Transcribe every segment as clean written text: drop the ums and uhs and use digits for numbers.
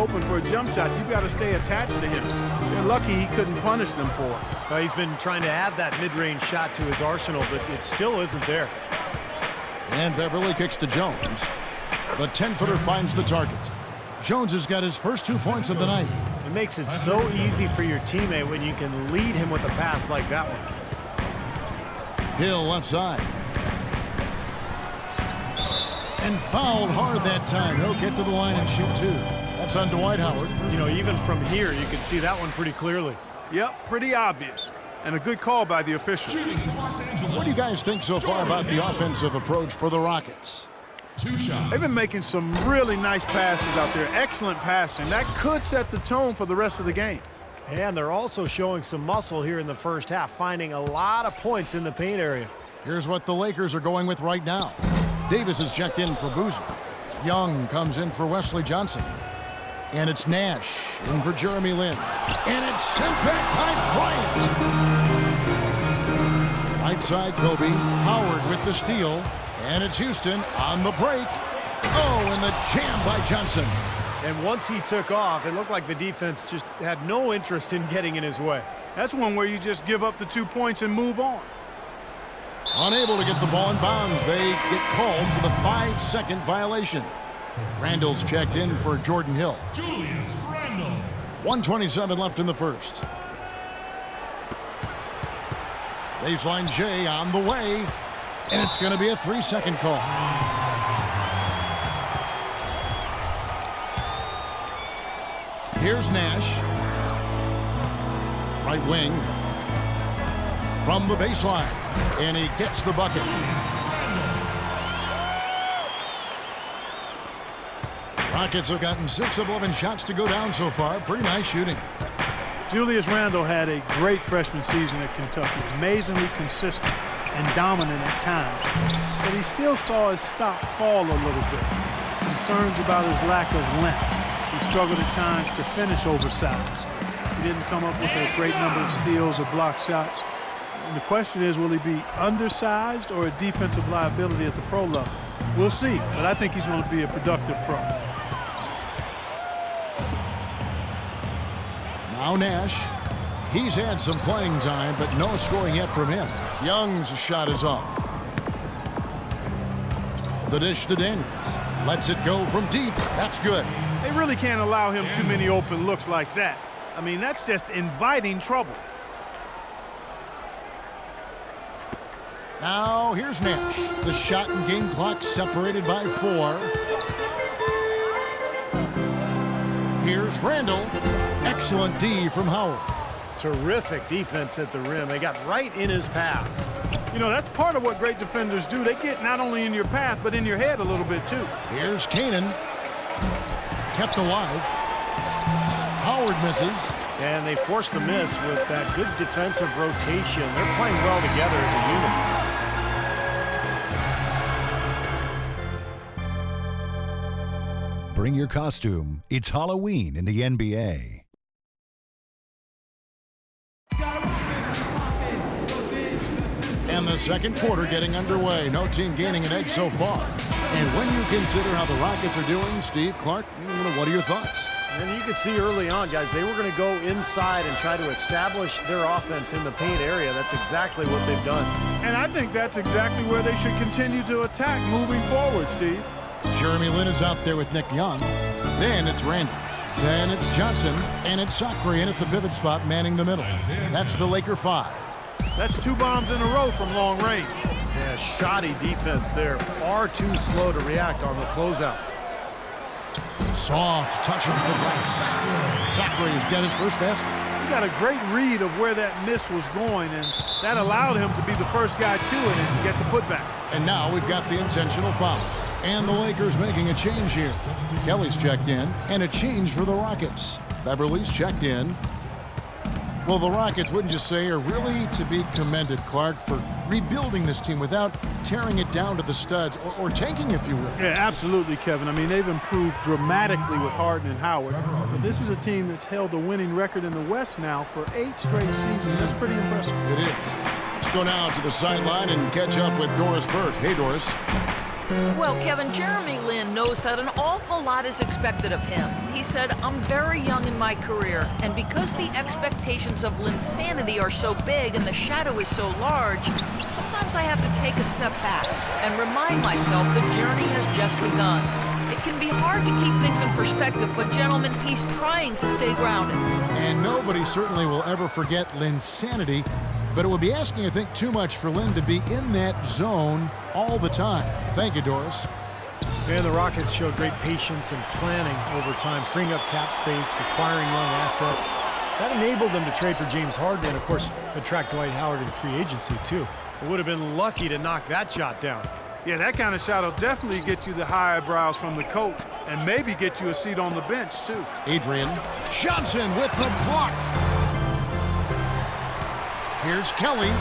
open for a jump shot, you've got to stay attached to him. They're lucky he couldn't punish them for it. Well, he's been trying to add that mid-range shot to his arsenal, but it still isn't there. And Beverly kicks to Jones. The 10-footer finds the target. Jones has got his first 2 points of the night. It makes it so easy for your teammate when you can lead him with a pass like that one. Hill left side. And fouled hard that time. He'll get to the line and shoot 2. That's on Dwight Howard. You know, even from here, you can see that one pretty clearly. Yep, pretty obvious. And a good call by the officials. What do you guys think so far about the offensive approach for the Rockets? They've been making some really nice passes out there. Excellent passing. That could set the tone for the rest of the game. And they're also showing some muscle here in the first half, finding a lot of points in the paint area. Here's what the Lakers are going with right now. Davis is checked in for Boozer. Young comes in for Wesley Johnson. And it's Nash in for Jeremy Lin. And it's sent back by Bryant. Right side, Kobe. Howard with the steal. And it's Houston on the break. Oh, and the jam by Johnson. And once he took off, it looked like the defense just had no interest in getting in his way. That's one where you just give up the 2 points and move on. Unable to get the ball in bounds. They get called for the 5-second violation. Randall's checked in for Jordan Hill. Julius Randle. 1:27 left in the first. Baseline J on the way. And it's going to be a 3-second call. Here's Nash. Right wing. From the baseline. And he gets the bucket. Rockets have gotten 6 of 11 shots to go down so far. Pretty nice shooting. Julius Randle had a great freshman season at Kentucky. Amazingly consistent and dominant at times. But he still saw his stock fall a little bit. Concerns about his lack of length. He struggled at times to finish oversized. He didn't come up with a great number of steals or block shots. And the question is, will he be undersized or a defensive liability at the pro level? We'll see, but I think he's going to be a productive pro. Now Nash. He's had some playing time, but no scoring yet from him. Young's shot is off. The dish to Daniels. Lets it go from deep. That's good. They really can't allow him too many open looks like that. I mean, that's just inviting trouble. Now here's Nash. The shot and game clock separated by 4. Here's Randall. Excellent D from Howard. Terrific defense at the rim. They got right in his path. You know, that's part of what great defenders do. They get not only in your path, but in your head a little bit, too. Here's Kanan. Kept alive. Howard misses. And they force the miss with that good defensive rotation. They're playing well together as a unit. Bring your costume. It's Halloween in the NBA. And the second quarter getting underway. No team gaining an edge so far. And when you consider how the Rockets are doing, Steve Clark, what are your thoughts? And you could see early on, guys, they were going to go inside and try to establish their offense in the paint area. That's exactly what they've done. And I think that's exactly where they should continue to attack moving forward, Steve. Jeremy Lin is out there with Nick Young. Then it's Randy. Then it's Johnson. And it's Sakarian at the pivot spot manning the middle. That's the Laker 5. That's 2 bombs in a row from long range. Yeah, shoddy defense there. Far too slow to react on the closeouts. Soft touch off the glass. Sakarian's got his first basket. He got a great read of where that miss was going, and that allowed him to be the first guy to it and to get the putback. And now we've got the intentional foul. And the Lakers making a change here. Kelly's checked in, and a change for the Rockets. Beverly's checked in. Well, the Rockets, wouldn't you say, are really to be commended, Clark, for rebuilding this team without tearing it down to the studs or tanking, if you will. Yeah, absolutely, Kevin. I mean, they've improved dramatically with Harden and Howard. But this is a team that's held a winning record in the West now for 8 straight seasons. That's pretty impressive. It is. Let's go now to the sideline and catch up with Doris Burke. Hey, Doris. Well, Kevin, Jeremy Lin knows that an awful lot is expected of him. He said, "I'm very young in my career, and because the expectations of Linsanity are so big and the shadow is so large, sometimes I have to take a step back and remind myself the journey has just begun." It can be hard to keep things in perspective, but gentlemen, he's trying to stay grounded. And nobody certainly will ever forget Linsanity, but it would be asking, I think, too much for Lin to be in that zone all the time. Thank you, Doris. And the Rockets showed great patience and planning over time, freeing up cap space, acquiring young assets. That enabled them to trade for James Harden and, of course, attract Dwight Howard in free agency, too. It would have been lucky to knock that shot down. Yeah, that kind of shot will definitely get you the high eyebrows from the coach and maybe get you a seat on the bench, too. Adrian Johnson with the block. Here's Kelly.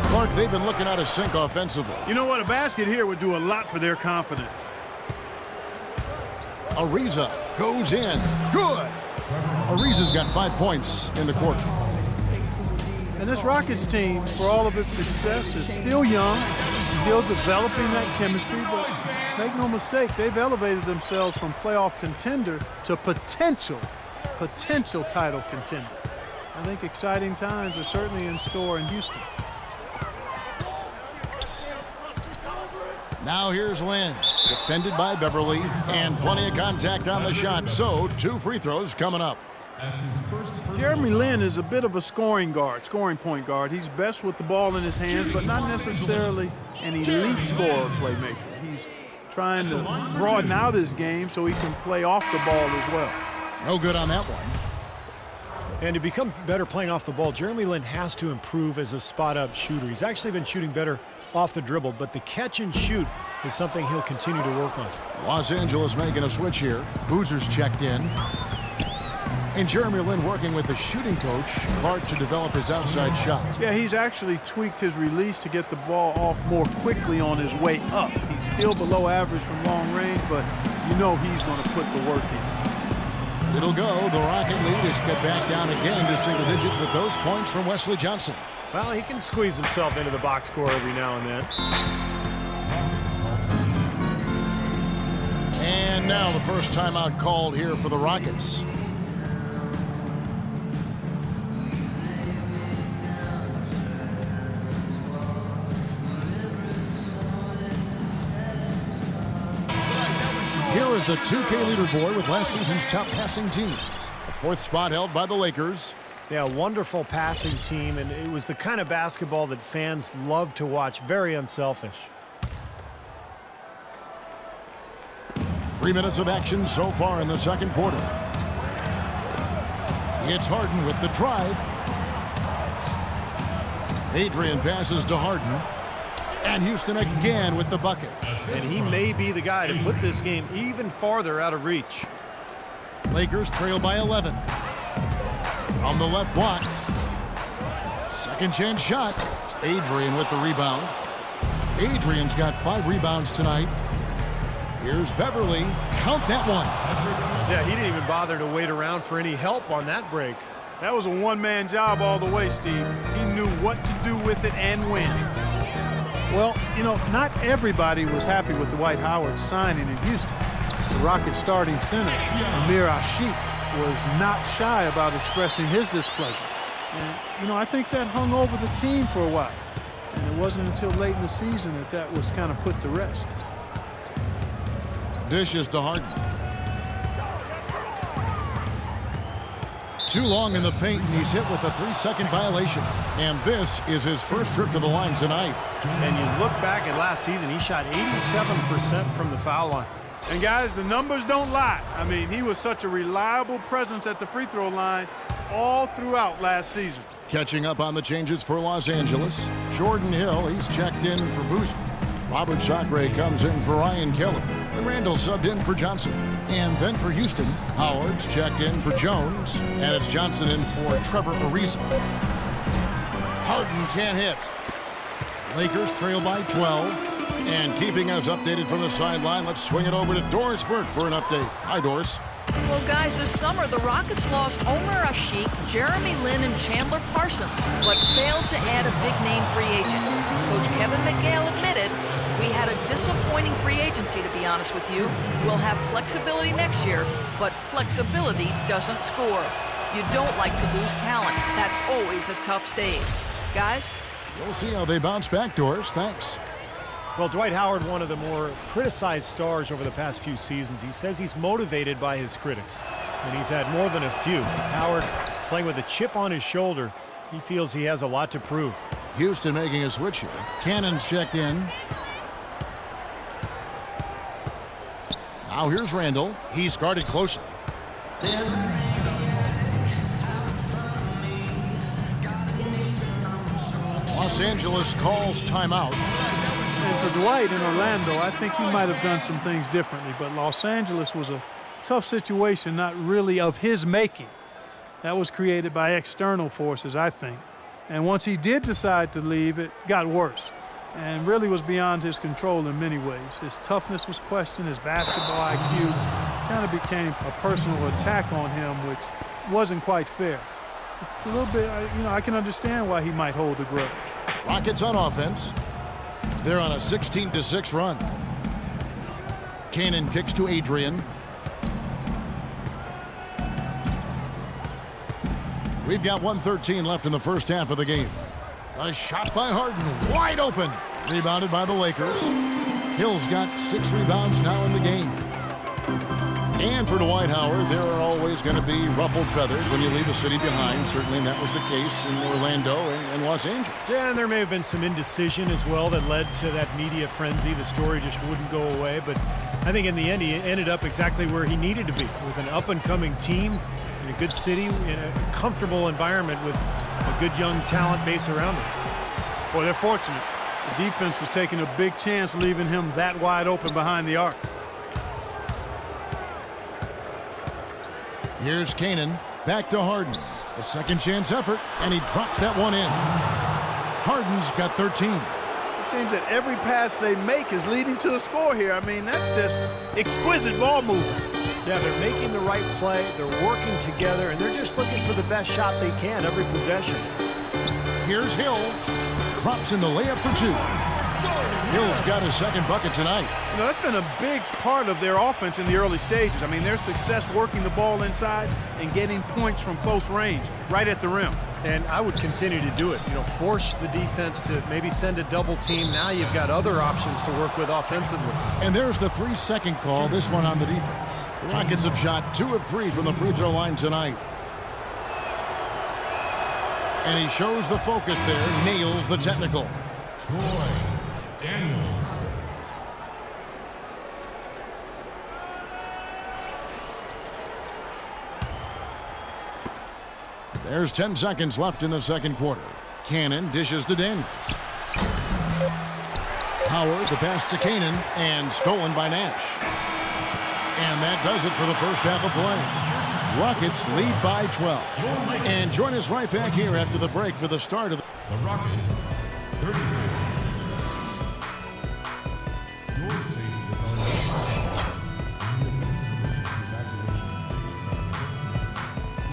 Clark, they've been looking out of sync offensively. You know what? A basket here would do a lot for their confidence. Ariza goes in. Good. Ariza's got 5 points in the quarter. And this Rockets team, for all of its success, is still young, still developing that chemistry, but make no mistake, they've elevated themselves from playoff contender to potential title contender. I think exciting times are certainly in store in Houston. Now here's Lin, defended by Beverly, and plenty of contact on the shot, so 2 free throws coming up. Jeremy Lin is a bit of a scoring point guard. He's best with the ball in his hands, but not necessarily an elite scorer playmaker. He's trying to broaden out his game so he can play off the ball as well. No good on that one. And to become better playing off the ball, Jeremy Lin has to improve as a spot-up shooter. He's actually been shooting better off the dribble, but the catch and shoot is something he'll continue to work on. Los Angeles making a switch here. Boozer's checked in. And Jeremy Lin working with the shooting coach, Clark, to develop his outside shot. Yeah, he's actually tweaked his release to get the ball off more quickly on his way up. He's still below average from long range, but you know he's going to put the work in. It'll go. The Rocket lead is cut back down again to single digits with those points from Wesley Johnson. Well, he can squeeze himself into the box score every now and then. And now the first timeout called here for the Rockets. Here is the 2K leaderboard with last season's top passing teams. The 4th spot held by the Lakers. Yeah, wonderful passing team, and it was the kind of basketball that fans love to watch. Very unselfish. 3 minutes of action so far in the second quarter. It's Harden with the drive. Adrian passes to Harden. And Houston again with the bucket. And he may be the guy to put this game even farther out of reach. Lakers trail by 11. From the left block. Second chance shot. Adrian with the rebound. Adrian's got 5 rebounds tonight. Here's Beverly. Count that one. Yeah, he didn't even bother to wait around for any help on that break. That was a one-man job all the way, Steve. He knew what to do with it and when. Well, you know, not everybody was happy with Dwight Howard signing in Houston. The Rockets starting center, Amir Ashiq, was not shy about expressing his displeasure. And, you know, I think that hung over the team for a while. And it wasn't until late in the season that that was kind of put to rest. Dishes to Harden. Too long in the paint, and he's hit with a 3-second violation. And this is his first trip to the line tonight. And you look back at last season, he shot 87% from the foul line. And guys, the numbers don't lie. I mean, he was such a reliable presence at the free throw line all throughout last season. Catching up on the changes for Los Angeles. Jordan Hill, he's checked in for Boozer. Robert Sacre comes in for Ryan Kelly. And Randall subbed in for Johnson. And then for Houston, Howard's checked in for Jones. And it's Johnson in for Trevor Ariza. Harden can't hit. Lakers trail by 12. And keeping us updated from the sideline, let's swing it over to Doris Burke for an update. Hi, Doris. Well, guys, this summer the Rockets lost Omer Ashiq, Jeremy Lin, and Chandler Parsons, but failed to add a big-name free agent. Coach Kevin McHale admitted, We had a disappointing free agency, to be honest with you. We'll have flexibility next year, but flexibility doesn't score. You don't like to lose talent. That's always a tough save. Guys? We'll see how they bounce back, Doris. Thanks. Well, Dwight Howard, one of the more criticized stars over the past few seasons. He says he's motivated by his critics, and he's had more than a few. Howard playing with a chip on his shoulder. He feels he has a lot to prove. Houston making a switch here. Cannon's checked in. Now here's Randall. He's guarded closely. Los Angeles calls timeout. And for Dwight in Orlando, I think he might have done some things differently, but Los Angeles was a tough situation, not really of his making. That was created by external forces, I think. And once he did decide to leave, it got worse and really was beyond his control in many ways. His toughness was questioned, his basketball IQ kind of became a personal attack on him, which wasn't quite fair. It's a little bit, I can understand why he might hold a grudge. Rockets on offense. They're on a 16-6 run. Cannon kicks to Adrian. We've got 1:13 left in the first half of the game. A shot by Harden, wide open. Rebounded by the Lakers. Hill's got 6 rebounds now in the game. And for Dwight Howard, there are always going to be ruffled feathers when you leave a city behind. Certainly that was the case in Orlando and Los Angeles. Yeah, and there may have been some indecision as well that led to that media frenzy. The story just wouldn't go away, but I think in the end he ended up exactly where he needed to be, with an up-and-coming team in a good city, in a comfortable environment with a good young talent base around him. Well, they're fortunate. The defense was taking a big chance leaving him that wide open behind the arc. Here's Cannon, back to Harden. A second chance effort, and he drops that one in. Harden's got 13. It seems that every pass they make is leading to a score here. I mean, that's just exquisite ball movement. Yeah, they're making the right play, they're working together, and they're just looking for the best shot they can every possession. Here's Hill, drops in the layup for 2. Hill's got his second bucket tonight. That's been a big part of their offense in the early stages. I mean, their success working the ball inside and getting points from close range, right at the rim. And I would continue to do it. Force the defense to maybe send a double team. Now you've got other options to work with offensively. And there's the 3-second call, this one on the defense. The Rockets have shot 2 of 3 from the free throw line tonight. And he shows the focus there, nails the technical. Troy Daniels. There's 10 seconds left in the second quarter. Cannon dishes to Daniels. Howard, the pass to Cannon, and stolen by Nash. And that does it for the first half of play. Rockets lead by 12. And join us right back here after the break for the start of The Rockets, 30 minutes. Your seat is on the side. In the event of emergency evacuations,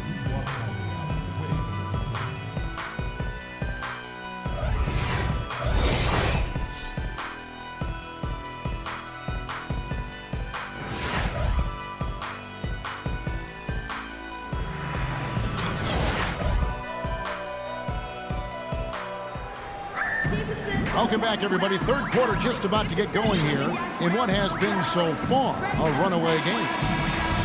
please walk down the aisles away from the facility. Welcome back, everybody. Third quarter just about to get going here in what has been so far a runaway game.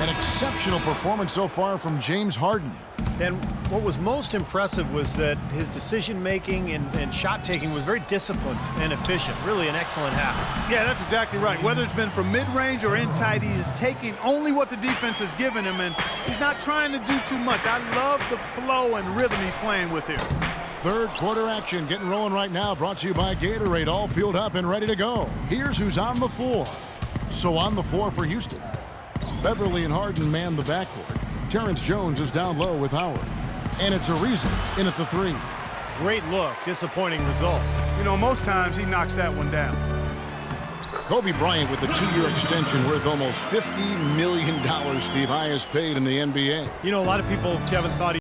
An exceptional performance so far from James Harden. And what was most impressive was that his decision-making and shot-taking was very disciplined and efficient. Really an excellent half. Yeah, that's exactly right. Whether it's been from mid-range or in tight, he is taking only what the defense has given him, and he's not trying to do too much. I love the flow and rhythm he's playing with here. Third quarter action getting rolling right now, brought to you by Gatorade, all fueled up and ready to go. Here's who's on the floor. So on the floor for Houston, Beverly and Harden man the backcourt. Terrence Jones is down low with Howard. And it's Ariza in at the 3. Great look, disappointing result. Most times he knocks that one down. Kobe Bryant with a 2-year extension worth almost $50 million, Steve, highest paid in the NBA. A lot of people, Kevin, thought he